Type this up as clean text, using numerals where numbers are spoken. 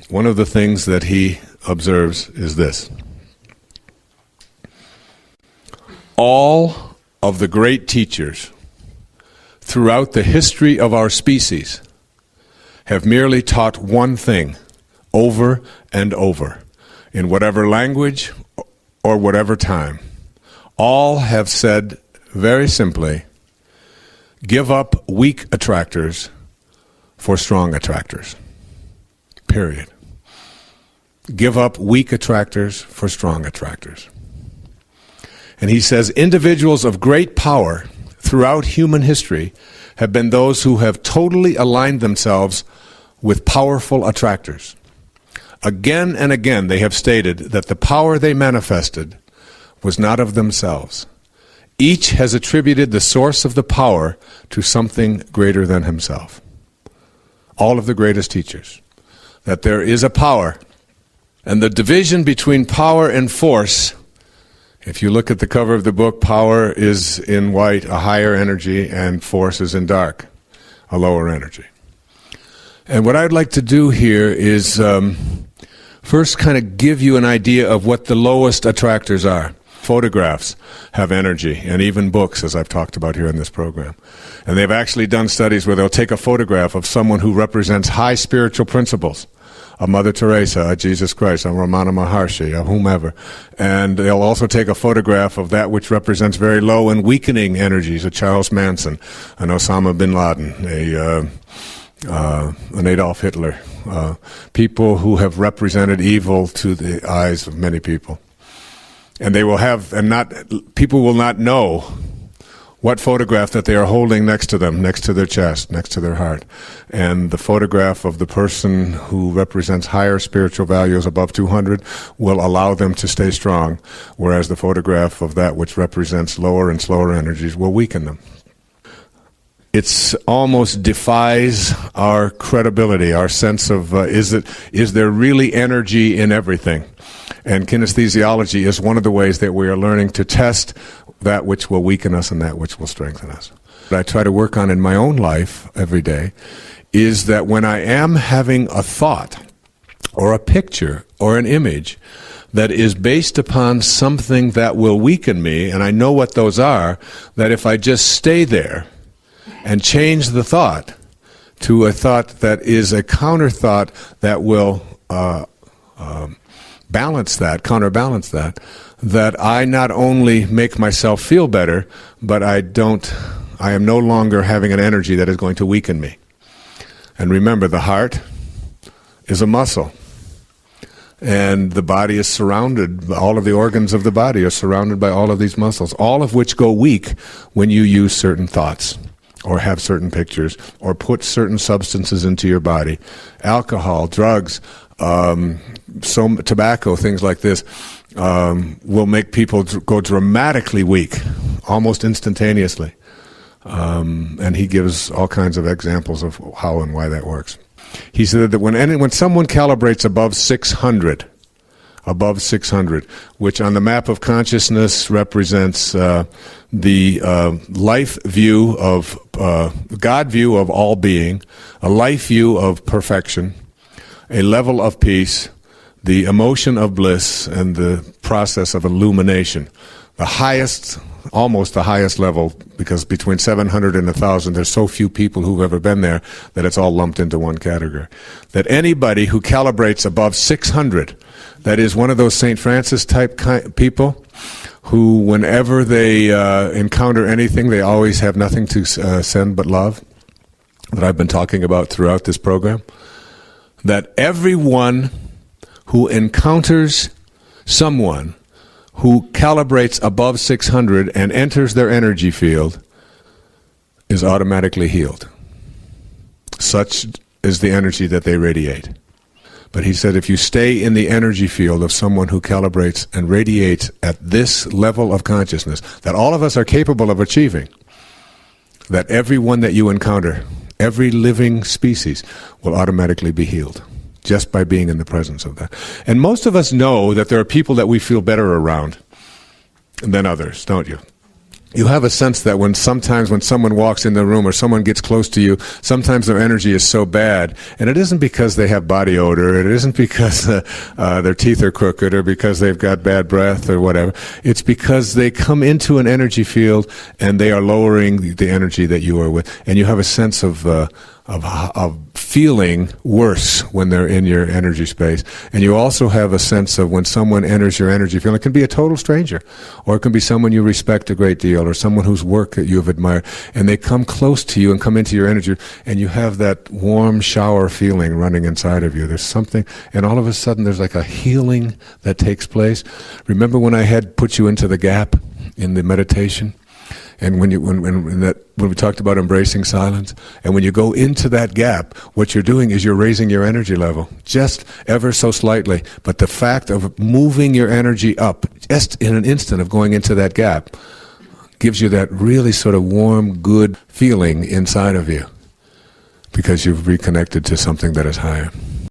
one of the things that he observes is this. All of the great teachers throughout the history of our species have merely taught one thing over and over, in whatever language or whatever time. All have said very simply, give up weak attractors for strong attractors. Period. Give up weak attractors for strong attractors. And he says individuals of great power throughout human history have been those who have totally aligned themselves with powerful attractors. Again and again they have stated that the power they manifested was not of themselves. Each has attributed the source of the power to something greater than himself. All of the greatest teachers. That there is a power. And the division between power and force, if you look at the cover of the book, power is in white, a higher energy, and force is in dark, a lower energy. And what I'd like to do here is first kind of give you an idea of what the lowest attractors are. Photographs have energy, and even books, as I've talked about here in this program. And they've actually done studies where they'll take a photograph of someone who represents high spiritual principles, a Mother Teresa, a Jesus Christ, a Ramana Maharshi, a whomever. And they'll also take a photograph of that which represents very low and weakening energies, a Charles Manson, an Osama bin Laden, an Adolf Hitler, people who have represented evil to the eyes of many people. And they will have, people will not know what photograph that they are holding next to them, next to their chest, next to their heart. And the photograph of the person who represents higher spiritual values above 200 will allow them to stay strong, whereas the photograph of that which represents lower and slower energies will weaken them. It's almost defies our credibility, our sense of, is there really energy in everything? And kinesthesiology is one of the ways that we are learning to test that which will weaken us and that which will strengthen us. What I try to work on in my own life every day is that when I am having a thought or a picture or an image that is based upon something that will weaken me, and I know what those are, that if I just stay there and change the thought to a thought that is a counter thought that will counterbalance that I not only make myself feel better, but I am no longer having an energy that is going to weaken me. And remember, the heart is a muscle. And the body is surrounded, all of the organs of the body are surrounded by all of these muscles, all of which go weak when you use certain thoughts, or have certain pictures, or put certain substances into your body. Alcohol, drugs, tobacco, things like this, will make people go dramatically weak, almost instantaneously. And he gives all kinds of examples of how and why that works. He said that when someone calibrates above 600, which on the map of consciousness represents the life view of, God view of all being, a life view of perfection, a level of peace, the emotion of bliss, and the process of illumination. The highest, almost the highest level, because between 700 and 1,000, there's so few people who've ever been there that it's all lumped into one category. That anybody who calibrates above 600, that is one of those St. Francis type people who, whenever they encounter anything, they always have nothing to send but love, that I've been talking about throughout this program. That everyone who encounters someone who calibrates above 600 and enters their energy field is automatically healed. Such is the energy that they radiate. But he said if you stay in the energy field of someone who calibrates and radiates at this level of consciousness that all of us are capable of achieving, that everyone that you encounter, every living species, will automatically be healed just by being in the presence of that. And most of us know that there are people that we feel better around than others, don't you? you have a sense that sometimes when someone walks in the room or someone gets close to you, sometimes their energy is so bad, and it isn't because they have body odor, it isn't because their teeth are crooked or because they've got bad breath or whatever. It's because they come into an energy field and they are lowering the energy that you are with, and you have a sense of feeling worse when they're in your energy space. And you also have a sense of when someone enters your energy field, it can be a total stranger, or it can be someone you respect a great deal, or someone whose work that you have admired, and they come close to you and come into your energy, and you have that warm shower feeling running inside of you. There's something, and all of a sudden there's like a healing that takes place. Remember when I had put you into the gap in the meditation? And when we talked about embracing silence, and when you go into that gap, what you're doing is you're raising your energy level, just ever so slightly. But the fact of moving your energy up, just in an instant of going into that gap, gives you that really sort of warm, good feeling inside of you, because you've reconnected to something that is higher.